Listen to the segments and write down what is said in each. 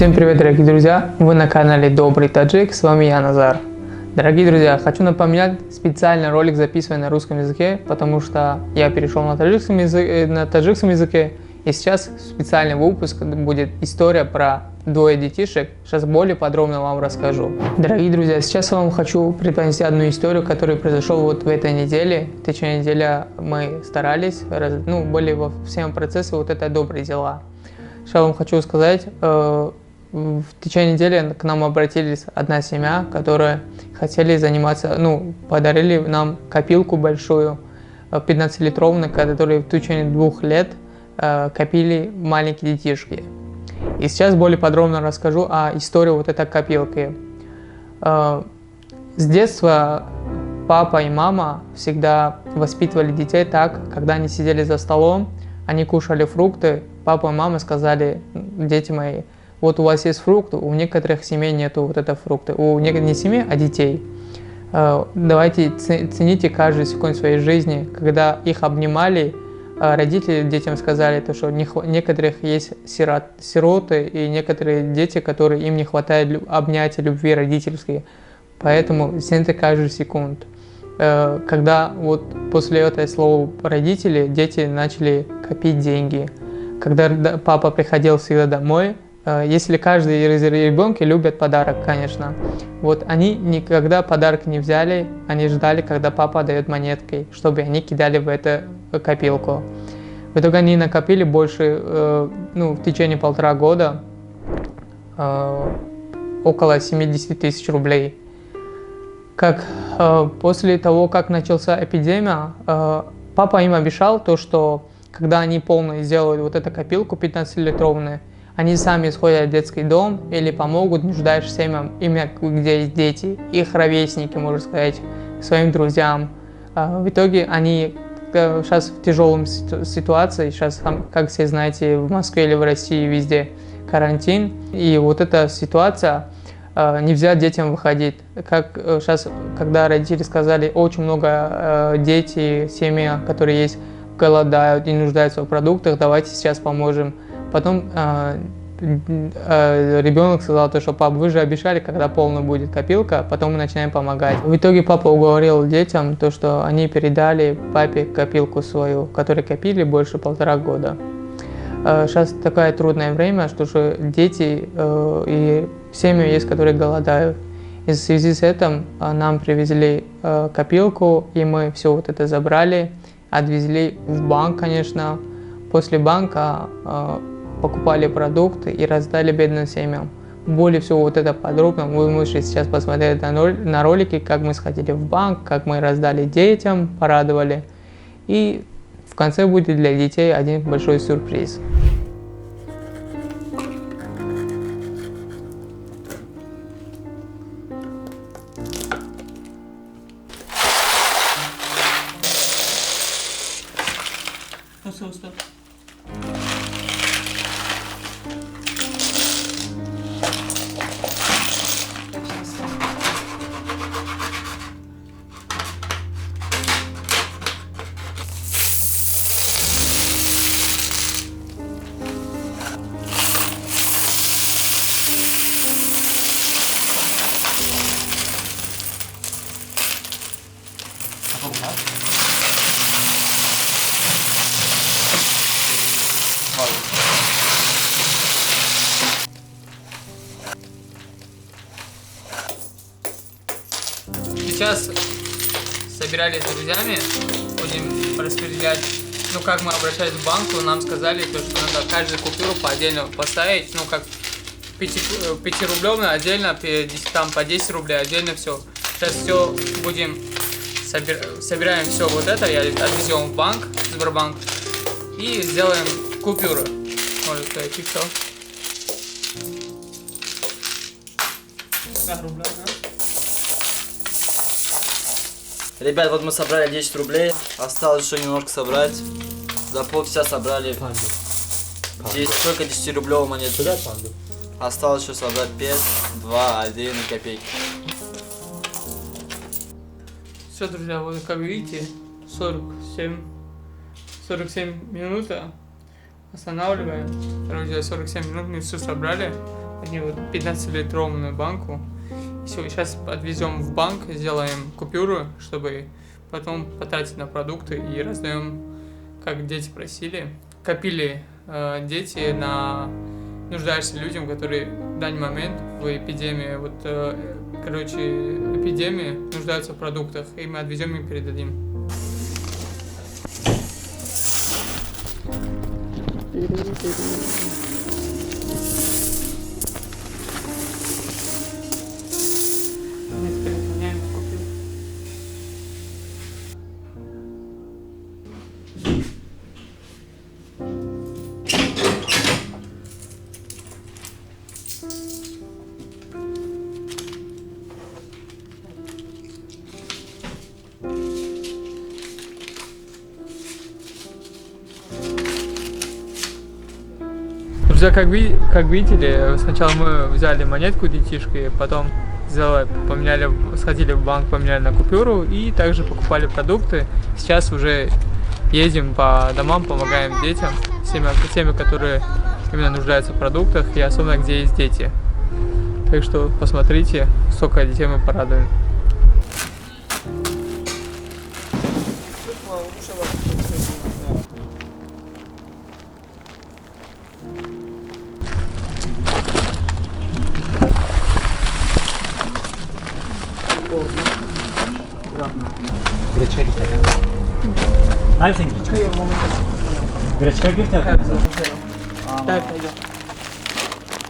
Всем привет, дорогие друзья! Вы на канале Добрый Таджик, с вами я, Назар. Дорогие друзья, хочу напомнить, специально ролик записываю на русском языке, потому что я перешел на таджикском языке, и сейчас специальный выпуск будет история про двое детишек. Сейчас более подробно вам расскажу. Дорогие друзья, сейчас я вам хочу преподнести одну историю, которая произошла вот в этой неделе. В течение недели мы старались, были во всем процессе вот это добрые дела. Сейчас я вам хочу сказать, в течение недели к нам обратились одна семья, которая хотели заниматься, подарили нам копилку большую, 15-литровую, которую в течение 2 лет копили маленькие детишки. И сейчас более подробно расскажу о истории вот этой копилки. С детства папа и мама всегда воспитывали детей так, когда они сидели за столом, они кушали фрукты, папа и мама сказали: дети мои, вот у вас есть фрукты, у некоторых семей нету вот это фрукты, не семей, а детей. Давайте цените каждую секунду своей жизни. Когда их обнимали, родители детям сказали, что некоторых есть сироты и некоторые дети, которые им не хватает обнятия, любви родительской. Поэтому цените каждую секунду. Когда вот после этого слова родители, дети начали копить деньги. Когда папа приходил всегда домой, если каждый из ребенка любит подарок, конечно. Вот они никогда подарок не взяли, они ждали, когда папа дает монетки, чтобы они кидали в эту копилку. В итоге они накопили больше, в течение 1,5 года, около 70 тысяч рублей. После того, как начался эпидемия, папа им обещал что когда они полностью сделают вот эту копилку 15-литровую, они сами сходят в детский дом или помогут нуждающимся семьям, где есть дети, их ровесники, можно сказать, своим друзьям. В итоге они сейчас в тяжелой ситуации, сейчас, как все знаете, в Москве или в России везде карантин, и вот эта ситуация, нельзя детям выходить. Как сейчас, когда родители сказали, очень много детей, семьи, которые есть, голодают и нуждаются в продуктах, давайте сейчас поможем. Потом ребенок сказал, что папа, вы же обещали, когда полная будет копилка, потом мы начинаем помогать. В итоге папа уговорил детям, что они передали папе копилку свою, которую копили больше 1,5 года. Сейчас такое трудное время, что дети и семьи есть, которые голодают. И в связи с этим нам привезли копилку, и мы все вот это забрали, отвезли в банк, конечно. После банка покупали продукты и раздали бедным семьям. Более всего вот это подробно вы можете сейчас посмотреть на ролики, как мы сходили в банк, как мы раздали детям, порадовали. И в конце будет для детей один большой сюрприз. Сейчас собирались с друзьями, будем распределять, как мы обращались в банк, нам сказали, что надо каждую купюру по отдельно поставить, как 5-рублевую отдельно, по 10 рублей отдельно все. Сейчас все будем, собираем все вот это, я отвезем в банк, Сбербанк, и сделаем купюры, можно сказать, и все. Рубля, да? Ребят, вот мы собрали 10 рублей, осталось еще немножко собрать. За полчаса собрали 10-рублевую монету. Осталось еще собрать 5, 2, 1 копейки. Все, друзья, вот как видите, 47 минут. Останавливаем. Друзья, 47 минут мы все собрали. Они вот 15-литровую банку. Все, сейчас отвезем в банк, сделаем купюру, чтобы потом потратить на продукты и раздаем, как дети просили. Копили дети на нуждающимся людям, которые в данный момент в эпидемии, эпидемии нуждаются в продуктах, и мы отвезем и передадим. Друзья, как видели, сначала мы взяли монетку детишки, потом сходили в банк, поменяли на купюру и также покупали продукты. Сейчас уже ездим по домам, помогаем детям, теми, которые именно нуждаются в продуктах и особенно где есть дети. Так что посмотрите, сколько детей мы порадуем. Гречка гифтер. Hangisini gidecek? Гречка gifter. Так, пойдем.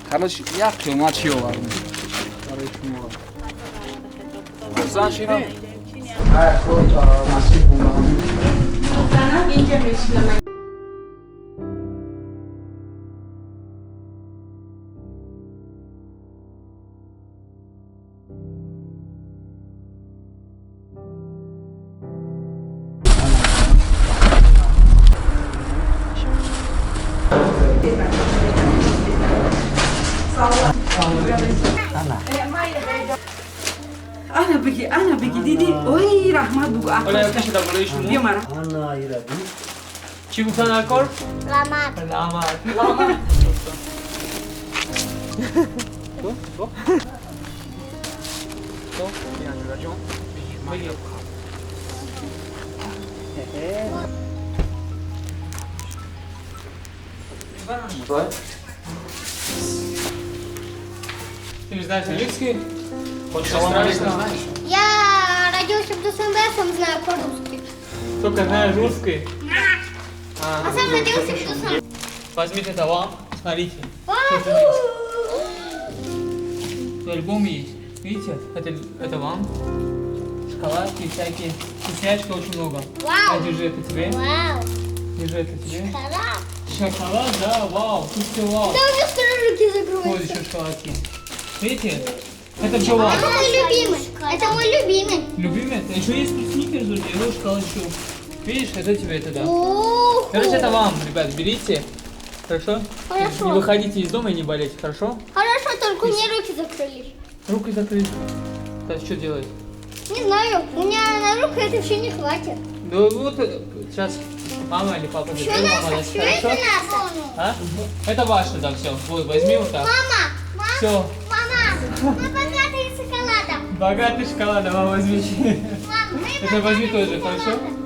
Короче, я климачил. Зачем? أنا بجي ديدي أوي رحمة بقى يا مرة Ana iradı. Чигусан Акор? Ламат. Ламат. Ты не знаешь английский? Я родился в Дусанбе, знаю по-русски. Только знаешь русский? А сам родился в Дусанбе. Возьмите это вам, смотрите. Альбом есть. Видите? Это вам. Шоколадки всякие. Вкусняшки очень много. Вау. Держи это тебе. Вау. Держи это тебе. Шоколад. Шоколад, да, вау. Тут все вау. Да у меня скоро руки Вот закроются. еще шоколадки. Видите? Это все вам. Это мой любимый. Это мой любимый. Любимый? А еще есть тут сникерс, друзья, его шоколад еще. Видишь, это тебе это, да. Оху. Короче, это вам, ребят, берите. Хорошо? Хорошо. Не выходите из дома и не болейте, хорошо? Хорошо, только у меня руки закрылись. Руки закрыты. Так, что делать? Не знаю, у меня на руках это все не хватит. Да вот сейчас мама или папа Что заберет, мама надо? даст, Что это хорошо? надо? А? Это ваше, да, все. Вот, возьми вот так. Мама, Все. мама, мы богатые шоколадом. Богатый шоколад, мама, возьми. Мам, мы Это возьми богатые тоже, хорошо? шоколадом.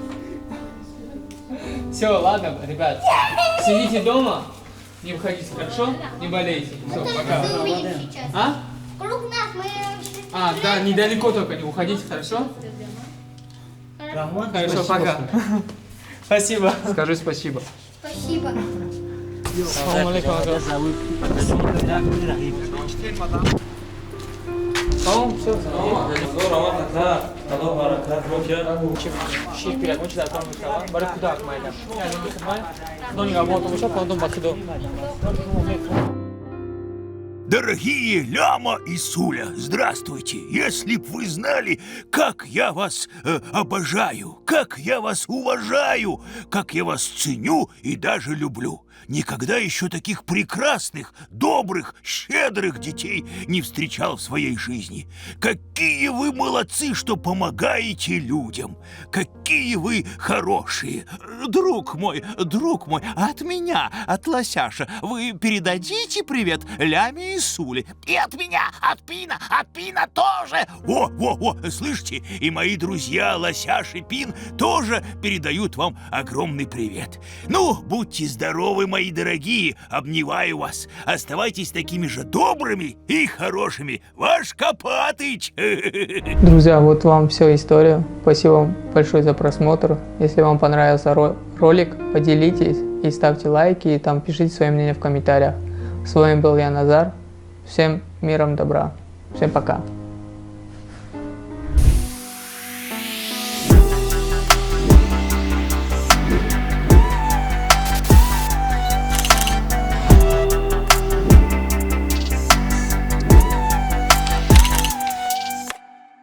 Все, ладно, ребят. Сидите дома, не выходите, хорошо? Не болейте. Все, Только пока. мы увидим сейчас. А? Круг нас мы... А, да, недалеко только не уходите, хорошо? Rahman. Хорошо, пока. Спасибо. Скажи спасибо. Спасибо. Салам алейкум. Все, Şirk bir yakın çizer tanımış var. Barı kuda akmayla. Yani bu kısmı Дон работал еще, потом бакиду. Дорогие Ляма и Суля, здравствуйте! Если б вы знали, как я вас обожаю, как я вас уважаю, как я вас ценю и даже люблю. Никогда еще таких прекрасных, добрых, щедрых детей не встречал в своей жизни. Какие вы молодцы, что помогаете людям! Какие вы хорошие! Друг мой, от меня, от Лосяша, вы передадите привет Ляме и и Сули. И от меня, от Пина тоже. Во, слышите? И мои друзья Лосяш и Пин тоже передают вам огромный привет. Ну, будьте здоровы, мои дорогие, обнимаю вас. Оставайтесь такими же добрыми и хорошими. Ваш Копатыч. Друзья, вот вам вся история. Спасибо вам большое за просмотр. Если вам понравился ролик, поделитесь и ставьте лайки, и там пишите свое мнение в комментариях. С вами был я, Назар. Всем миром добра. Всем пока.